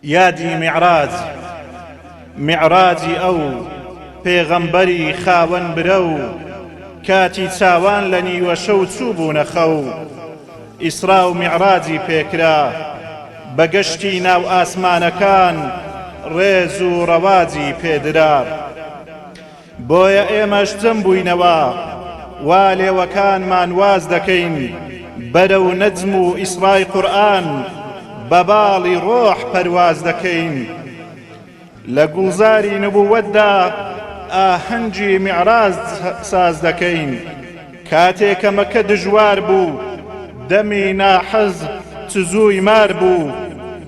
یادی معراجی ئەو پێغەمبەری خاوەن برە و کاتی چاوان لە نیوە شەو چوو بوونە خەو. ئیسرا و میعراجی پێکرا بە گەشتی ناو ئاسمانەکان، ڕێز و ڕەواجی پێدرا. بۆیە ئێمەش جەم بووینەوە وا لێوەکانمان واز دەکەین بەرەو نەجم و ئیسرای قورئان، بە باڵی ڕۆح پەرواز دەکەین. لە گوڵزاری نبووەتدا ئاهەنگی میعراج ساز دەکەین. کاتێک کە مەکە دژوار بوو، دەمی ناحەز چزووی مار بوو.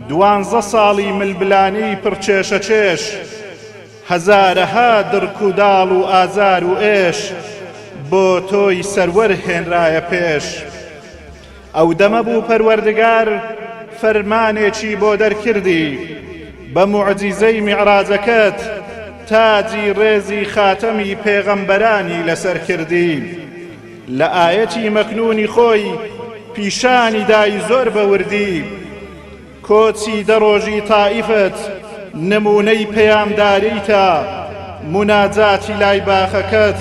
12 ساڵی ملبلانی پڕچێشە چێش، هەزارەها درک و داڵ و ئازار و ئێش بۆ تۆی سەروەر هێنرایە پێش. ئەو دەمە بوو پەروەردگار فەرمانێکی بۆ دەرکردی، بە موعجیزەی میعراجەکەت تاجی ڕێزی خاتەمی پێغەمبەرانی لەسەر کردی. لە ئاەتی مەکنونی خۆی پیشانی دای زۆر بەوردی، کۆچی دەڕۆژی تائیفت نمونەی پەیامداریتە، مناجاتی لای باخەکەت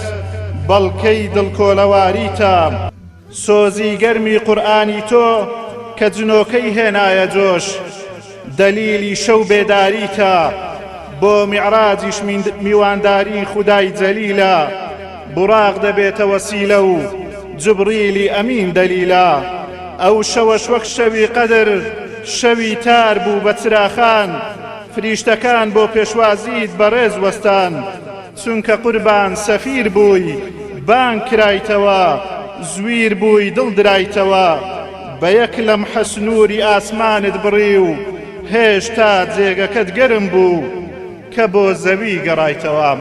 بەڵکەی دڵکۆڵەواریتە. سۆزی گەرمی قورئانی تۆ کە جنۆکەی هێنایە جۆش، دەلیلی شەو بێداریتە. بۆ میعراجیش میوانداری خودای جەلیلە، بوراق دەبێتە وەسیلە و جبریلی ئەمین دەلیلە. ئەو شەوەش وەک شەوی قەدر شەوی تار بوو بە چراخان، فریشتەکان بۆ پێشوازیت بەڕێز وەستان. چونکە قوربان سەفیر بووی بان کرایتەوە، زویر بووی دڵ درایتەوە. بە یەک لەمحە سنووری ئاسمانت بڕی و هێشتا جێگەکەت گەرم بوو کە بۆ زەوی گەڕایتەوە.